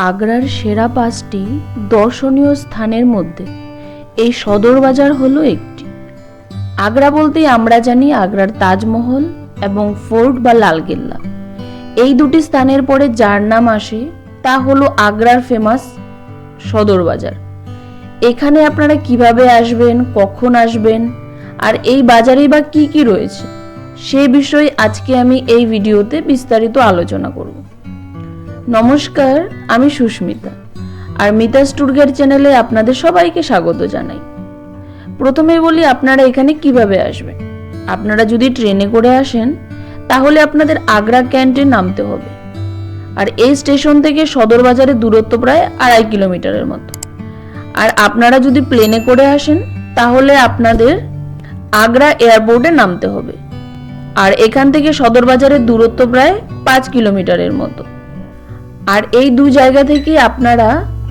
আগ্রার সেরা ৫টি দর্শনীয় স্থানের মধ্যে এই সদর বাজার হলো একটি। আগ্রা বলতেই আমরা জানি আগ্রার তাজমহল এবং ফোর্ট বা লালকেল্লা। এই দুটি স্থানের পরে যার নাম আসে তা হলো আগ্রার ফেমাস সদর বাজার। এখানে আপনারা কিভাবে আসবেন, কখন আসবেন, আর এই বাজারে বা কি কি রয়েছে সে বিষয়ে আজকে আমি এই ভিডিওতে বিস্তারিত আলোচনা করব। নমস্কার, আমি সুস্মিতা, আর মিতাস ট্যুর গাইড চ্যানেলে আপনাদের সবাইকে স্বাগত জানাই। প্রথমে বলি আপনারা এখানে কিভাবে আসবেন। আপনারা যদি ট্রেনে করে আসেন তাহলে আপনাদের আগ্রা ক্যান্টে নামতে হবে, আর এই স্টেশন থেকে সদর বাজারের দূরত্ব প্রায় 2.5 কিলোমিটারের মতো। আর আপনারা যদি প্লেনে করে আসেন তাহলে আপনাদের আগ্রা এয়ারপোর্টে নামতে হবে, আর এখান থেকে সদর বাজারের দূরত্ব প্রায় 5 কিলোমিটারের মতো। আর এই দু জায়গা থেকে আপনারা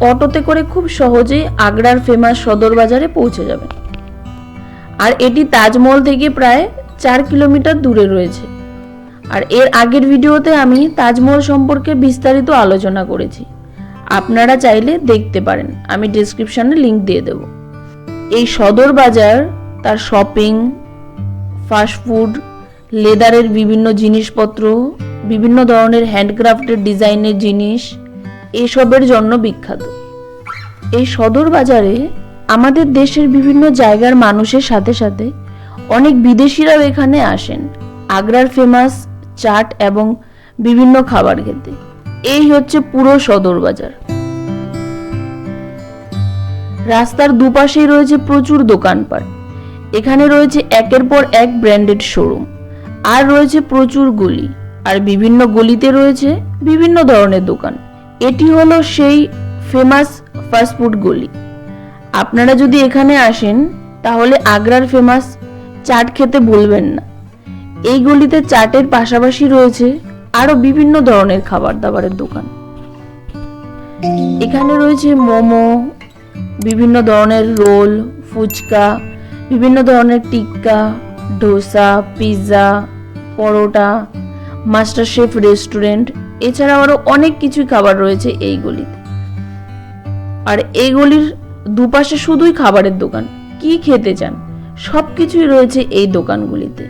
অটোতে করে খুব সহজেই আগ্রার ফেমাস সদর বাজারে পৌঁছে যাবেন। আর এটি তাজমহল থেকে প্রায় 4 কিলোমিটার দূরে রয়েছে। আর এর আগের ভিডিওতে আমি তাজমহল সম্পর্কে বিস্তারিত আলোচনা করেছি, আপনারা চাইলে দেখতে পারেন, আমি ডেসক্রিপশনে লিংক দিয়ে দেব। এই সদর বাজার তার শপিং, ফাস্টফুড, লেদারের বিভিন্ন জিনিসপত্র, বিভিন্ন ধরনের হ্যান্ডক্রাফটের ডিজাইনের জিনিস এসবের জন্য বিখ্যাত। এই সদর বাজারে আমাদের দেশের বিভিন্ন জায়গার মানুষের সাথে সাথে অনেক বিদেশিরাও এখানে আসেন আগ্রার ফেমাস চাট এবং বিভিন্ন খাবার খেতে। এই হচ্ছে পুরো সদর বাজার। রাস্তার দুপাশেই রয়েছে প্রচুর দোকানপাট। এখানে রয়েছে একের পর এক ব্র্যান্ডেড শোরুম, আর রয়েছে প্রচুর গলি, আর বিভিন্ন গলিতে রয়েছে বিভিন্ন ধরনের দোকান। এটি হলো সেই ফেমাস ফাস্টফুড গলি। আপনারা যদি এখানে আসেন তাহলে আগ্রার ফেমাস চাট খেতে ভুলবেন না। এই গলিতে চাটের পাশাপাশি রয়েছে আরো বিভিন্ন ধরনের খাবার দাবারের দোকান। এখানে রয়েছে মোমো, বিভিন্ন ধরনের রোল, ফুচকা, বিভিন্ন ধরনের টিক্কা, ডোসা, পিৎজা, পরোটা, মাস্টার শেফ রেস্টুরেন্ট, এছাড়াও আরো অনেক কিছু খাবার রয়েছে এই গলিতে। আর এই গলির দুপাশে শুধুই খাবারের দোকান, কি খেতে চান সবকিছুই রয়েছে এই দোকানগুলিতে।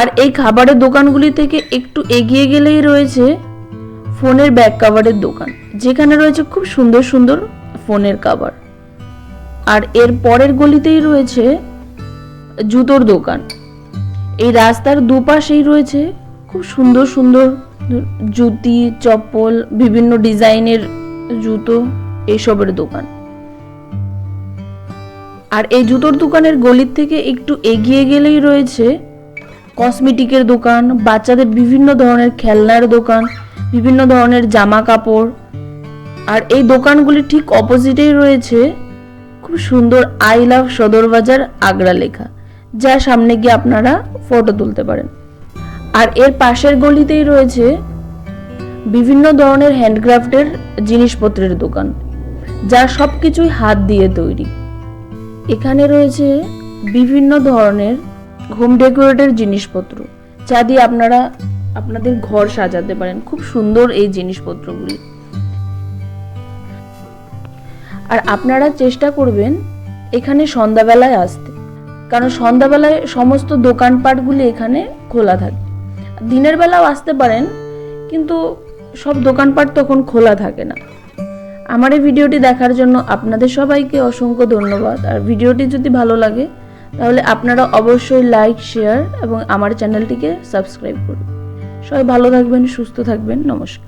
আর এই খাবারের দোকানগুলি থেকে একটু এগিয়ে গেলেই রয়েছে ফোনের ব্যাক কভারের দোকান, যেখানে রয়েছে খুব সুন্দর সুন্দর ফোনের কভার। আর এর পরের গলিতেই রয়েছে জুতোর দোকান। এই রাস্তার দুপাশেই রয়েছে খুব সুন্দর সুন্দর জুতি, চপ্পল, বিভিন্ন ডিজাইনের জুতো, এইসবের দোকান। আর এই জুতোর দোকানের গলির থেকে একটু এগিয়ে গেলেই রয়েছে কসমেটিকের দোকান, বাচ্চাদের বিভিন্ন ধরনের খেলনার দোকান, বিভিন্ন ধরনের জামা কাপড়। আর এই দোকানগুলি ঠিক অপোজিটেই রয়েছে খুব সুন্দর আই লাভ সদর বাজার আগ্রা লেখা, যা সামনে গিয়ে আপনারা ফটো তুলতে পারেন। আর এর পাশের গলিতেই রয়েছে বিভিন্ন ধরনের হ্যান্ডক্রাফটের জিনিসপত্রের দোকান, যা সবকিছুই হাত দিয়ে তৈরি। এখানে রয়েছে বিভিন্ন ধরনের হোম ডেকোরেটের জিনিসপত্র, যা দিয়ে আপনারা আপনাদের ঘর সাজাতে পারেন। খুব সুন্দর এই জিনিসপত্রগুলি। আর আপনারা চেষ্টা করবেন এখানে সন্ধ্যাবেলায় আসতে, কারণ সন্ধ্যাবেলায় সমস্ত দোকানপাটগুলি এখানে খোলা থাকে। দিনের বেলাও আসতে পারেন, কিন্তু সব দোকানপাট তখন খোলা থাকে না। আমার এই ভিডিওটি দেখার জন্য আপনাদের সবাইকে অসংখ্য ধন্যবাদ। আর ভিডিওটি যদি ভালো লাগে তাহলে আপনারা অবশ্যই লাইক, শেয়ার এবং আমার চ্যানেলটিকে সাবস্ক্রাইব করুন। সবাই ভালো থাকবেন, সুস্থ থাকবেন। নমস্কার।